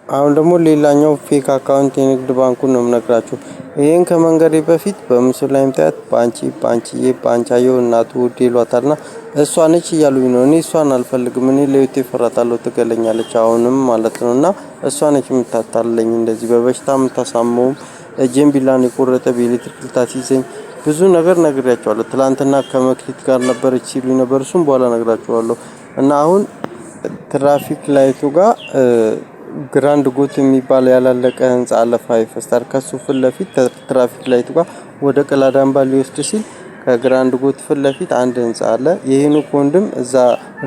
አሁን ደግሞ ሌላኛው ፌክ አካውንት የንግድ ባንኩን ነው የምነግራችሁ። ይሄን ከመንገሬ በፊት በምስሉ ላይ የምታያት ባንቻየው እናቱ ውድ ይሏታልና እሷ ነች እያሉኝ ነው። እኔ እሷን አልፈልግም። እኔ ለዩቴ ፈራታለሁ፣ ትገለኛለች አሁንም ማለት ነውና እሷ ነች የምታታለኝ እንደዚህ በበሽታ የምታሳመው እጄን ቢላን የቆረጠ በኤሌክትሪክ ልታስይዘኝ ብዙ ነገር ነግሬያቸዋለሁ። ትላንትና ከመክሊት ጋር ነበረች ሲሉኝ ነበር። እሱም በኋላ ነግራቸዋለሁ። እና አሁን ትራፊክ ላይቱ ጋር ግራንድ ጎት የሚባል ያላለቀ ህንጻ አለ። 5 ስታር ከሱ ፊት ለፊት ትራፊክ ላይቱ ጋር ወደ ቀላዳምባ ሊወስድ ሲል ከግራንድ ጎት ፊት ለፊት አንድ ህንጻ አለ። የሄኖክ ወንድም እዛ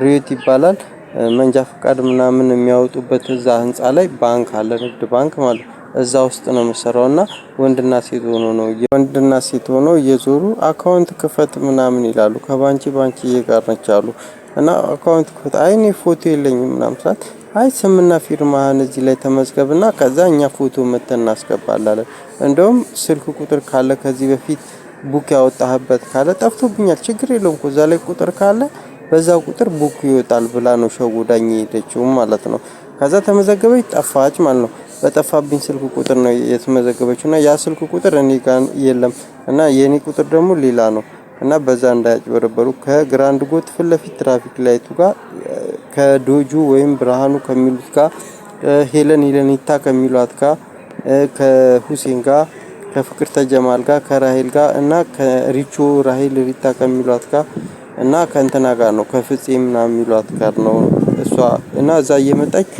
ሪዮት ይባላል መንጃ ፈቃድ ምናምን የሚያወጡበት እዛ ህንጻ ላይ ባንክ አለ፣ ንግድ ባንክ ማለት እዛ ውስጥ ነው የምሰራውና ወንድና ሴት ሆኖ እየዞሩ አካውንት ክፈት ምናምን ይላሉ። ከባንቺ ጋር ነች አሉ እና አካውንት ክፈት አይኔ ፎቶ የለኝም ምናምን ሰዓት አይ ስምና ፊርማህን እዚህ ላይ ተመዝገብና ከዛ እኛ ፎቶ መተን እናስገባላለን። እንደውም ስልክ ቁጥር ካለ ከዚህ በፊት ቡክ ያወጣህበት ካለ ጠፍቶብኛል፣ ችግር የለውም እኮ እዛ ላይ ቁጥር ካለ በዛ ቁጥር ቡክ ይወጣል ብላ ነው ሸውዳኝ ሄደችው ማለት ነው። ከዛ ተመዘገበች፣ ጠፋች ማለት ነው። በጠፋብኝ ስልክ ቁጥር ነው የተመዘገበችውና ያ ስልክ ቁጥር እኔ ጋር የለም እና የኔ ቁጥር ደግሞ ሌላ ነው እና በዛ እንዳያጭበረበሩ ከግራንድ ጎት ፊት ለፊት ትራፊክ ላይቱ ጋር ከዶጁ ወይም ብርሃኑ ከሚሉት ጋር ሄለኒታ ከሚሏት ጋር ከሁሴን ጋር ከፍቅርተ ጀማል ጋር ከራሄል ጋር እና ከሪቾ ራሄል ሪታ ከሚሏት ጋር እና ከእንትና ጋር ነው ከፍጼ ምናምን የሚሏት ጋር ነው እሷ እና እዛ እየመጣች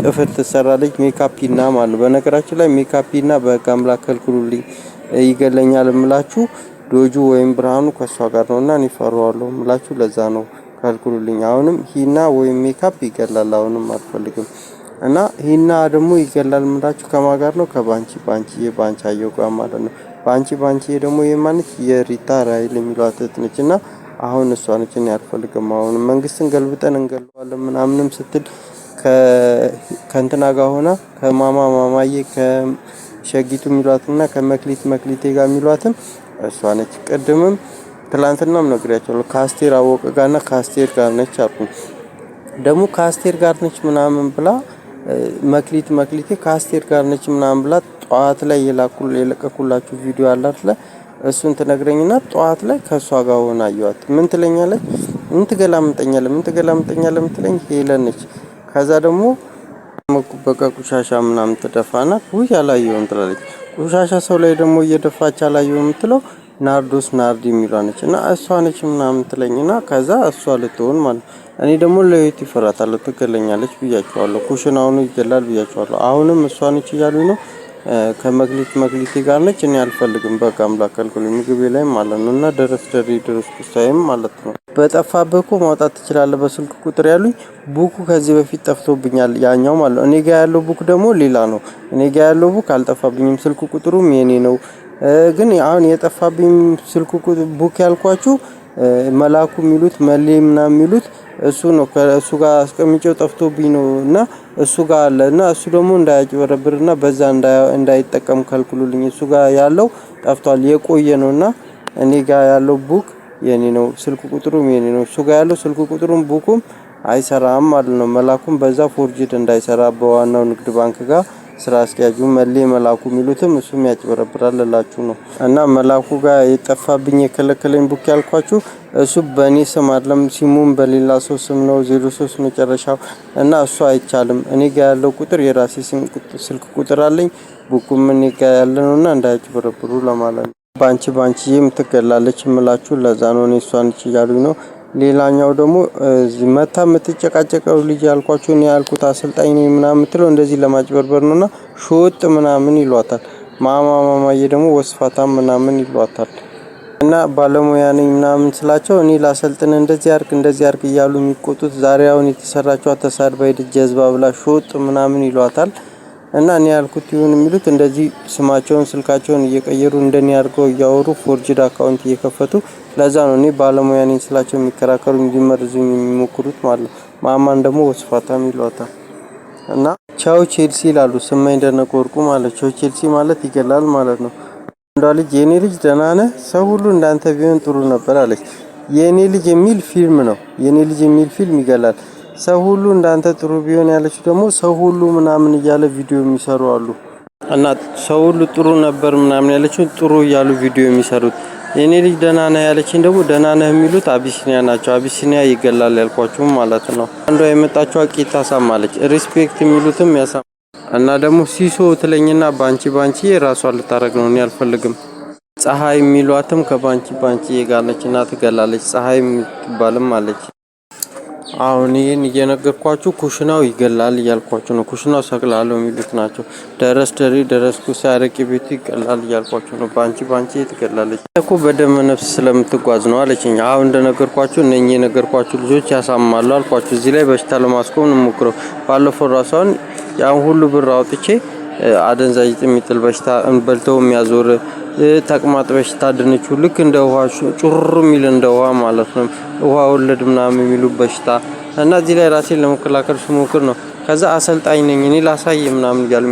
ጥፍር ትሰራለች። ሜካፕና ማለት በነገራችን ላይ ሜካፕና በጋምላክ ከልክሉልኝ ይገለኛል እምላችሁ ዶጁ ወይም ብርሃኑ ከሷ ጋር ነውና እኔ ፈራዋለሁ እምላችሁ ለዛ ነው ከልክሉልኝ። አሁንም ሂና ወይም ሜካፕ ይገላል፣ አሁንም አልፈልግም እና ሂና ደግሞ ይገላል እምላችሁ ከማን ጋር ነው? ባንቻየው ጋር ማለት ነው። ባንቺ ደግሞ የማንች የሪታ ራይል የሚሏት እህት ነችና አሁን እሷ ነች እኔ አልፈልግም። አሁን መንግስትን ገልብጠን እንገለዋለን ምናምንም ስትል ከእንትና ጋር ሆና ከማማዬ ከሸጊቱ የሚሏትና ከመክሊቴ ጋር የሚሏትም እሷ ነች። ቅድምም ትላንትናም ነግሬያቸዋለሁ ከአስቴር አወቀ ጋርና ከአስቴር ጋር ነች አልኩኝ። ደግሞ ከአስቴር ጋር ነች ምናምን ብላ መክሊቴ ከአስቴር ጋር ነች ምናምን ብላ ጧት ላይ የለቀኩላችሁ ቪዲዮ አላት ላይ እሱን ትነግረኝና ጧት ላይ ከሷ ጋር ሆና አየዋት። ምን ትለኛለች? ምን ትገላምጠኛለህ ምትለኝ ሄለን ነች። ከዛ ደግሞ በቃ ቁሻሻ ምናምን ትደፋና ውይ አላየሁም ትላለች። ቁሻሻ ሰው ላይ ደግሞ እየደፋች አላየሁም የምትለው ናርዲ የሚሏነች እና እሷ ነች ምናምን ትለኝና ከዛ እሷ ልትሆን ማለት እኔ ደግሞ ለዩት ይፈራታል፣ ትገለኛለች ብያቸዋለሁ። ኩሽናውኑ ይገላል ብያቸዋለሁ። አሁንም እሷ ነች እያሉኝ ነው። ከመክሊቴ ጋር ነች። እኔ አልፈልግም በቃ አምላክ ከልክሉኝ ምግቤ ላይ ማለት ነው እና ድረስ ቁሳይም ማለት ነው። በጠፋብህ እኮ ማውጣት ትችላለህ በስልክ ቁጥር ያሉኝ ቡኩ ከዚህ በፊት ጠፍቶብኛል ያኛው ማለት ነው። እኔ ጋር ያለው ቡክ ደግሞ ሌላ ነው። እኔ ጋር ያለው ቡክ አልጠፋብኝም፣ ስልክ ቁጥሩም የኔ ነው። ግን አሁን የጠፋብኝ ስልክ ቁጥር ቡክ ያልኳችሁ መላኩ የሚሉት መሌ ምናምን የሚሉት እሱ ነው። ከእሱ ጋር አስቀምጬው ጠፍቶብኝ ነው እና እሱ ጋር አለና እሱ ደግሞ እንዳያጭበረብርና በዛ እንዳይጠቀም ከልክሉልኝ። እሱ ጋር ያለው ጠፍቷል፣ የቆየ ነውና እኔ ጋር ያለው ቡክ የኔ ነው፣ ስልክ ቁጥሩም የኔ ነው። እሱ ጋር ያለው ስልክ ቁጥሩም ቡኩም አይሰራም ማለት ነው። መላኩም በዛ ፎርጅድ እንዳይሰራ በዋናው ንግድ ባንክ ጋር ስራ አስኪያጁ መሌ መላኩ የሚሉትም እሱም ያጭበረብራል እላችሁ ነው። እና መላኩ ጋር የጠፋብኝ የከለከለኝ ቡክ ያልኳችሁ እሱ በእኔ ስም አይደለም፣ ሲሙም በሌላ ሰው ስም ነው 03 መጨረሻው እና እሱ አይቻልም። እኔ ጋር ያለው ቁጥር የራሴ ስልክ ቁጥር አለኝ፣ ቡኩም እኔ ጋር ያለ ነውና እንዳያጭበረብሩ ለማለት ነው። ባንቺም ትገላለች እምላችሁ ለዛ ነው። እኔ እሷን እያሉኝ ነው። ሌላኛው ደግሞ መታ የምትጨቃጨቀው ልጅ ያልኳችሁ ነው ያልኩት አሰልጣኝ ነኝ ምናምን የምትለው እንደዚህ ለማጭበርበር ነውና ሾጥ ምናምን ይሏታል። ማማዬ ደግሞ ወስፋታም ምናምን ይሏታል። እና ባለሙያ ነኝ ምናምን ስላቸው እኔ ላሰልጥን እንደዚህ አርክ እያሉ የሚቆጡት ዛሬ አሁን የተሰራቸው ተሳድባ ሄድ ጀዝባ ብላ ሾጥ ምናምን ይሏታል። እና እኔ ያልኩት ይሁን የሚሉት እንደዚህ ስማቸውን ስልካቸውን እየቀየሩ እንደኔ አድርገው እያወሩ ፎርጅድ አካውንት እየከፈቱ ለዛ ነው እኔ ባለሙያ ነኝ ስላቸው የሚከራከሩ እንዲመርዙኝ የሚሞክሩት ማለት ነው። ማማን ደግሞ ወስፋታም ይሏታል። እና ቻው ቼልሲ ይላሉ። ስማኝ ደነቀ ወርቁ ማለት ቻው ቼልሲ ማለት ይገላል ማለት ነው። አንዷ ልጅ የኔ ልጅ ደህና ነህ፣ ሰው ሁሉ እንዳንተ ቢሆን ጥሩ ነበር አለች። የኔ ልጅ የሚል ፊልም ነው። የኔ ልጅ የሚል ፊልም ይገላል። ሰው ሁሉ እንዳንተ ጥሩ ቢሆን ያለችው ደግሞ ሰው ሁሉ ምናምን እያለ ቪዲዮ የሚሰሩ አሉ። እና ሰው ሁሉ ጥሩ ነበር ምናምን ያለችው ጥሩ እያሉ ቪዲዮ የሚሰሩት። የኔ ልጅ ደህና ነህ ያለችኝ ደግሞ ደህና ነህ የሚሉት አቢሲኒያ ናቸው። አቢሲኒያ ይገላል ያልኳችሁ ማለት ነው። አንዷ የመጣችው አቂታ ሳማለች ሪስፔክት የሚሉትም ያሳም እና ደግሞ ሲሶ ትለኝና ባንቺ ራሷ ልታረግ ነው። እኔ አልፈልግም። ፀሐይ የሚሏትም ከባንቺ ጋር ነችና ትገላለች። ፀሐይ የምትባልም አለች። አሁን ይሄን እየነገርኳችሁ ኩሽናው ይገላል እያልኳችሁ ነው። ኩሽናው ሰቅላለሁ የሚሉት ናቸው። ደረስኩ ሳያረቂ ቤቱ ይገላል እያልኳችሁ ነው። ባንቺ ትገላለች እኮ በደመ ነፍስ ስለምትጓዝ ነው አለችኝ። አሁን እንደነገርኳችሁ እነኚህ የነገርኳችሁ ልጆች ያሳማሉ አልኳችሁ። እዚህ ላይ በሽታ ለማስቆም እንሞክረው። ባለፈው ራሷን ያን ሁሉ ብር አውጥቼ አደንዛዥ የሚጥል በሽታ በልተው የሚያዞር ተቅማጥ በሽታ ድንቹ ልክ እንደ ውሃ ጩር የሚል እንደ ውሃ ማለት ነው። ውሃ ወለድ ምናምን የሚሉ በሽታ እና እዚህ ላይ ራሴን ለመከላከል ስሞክር ነው። ከዛ አሰልጣኝ ነኝ እኔ ላሳይ ምናምን እያሉ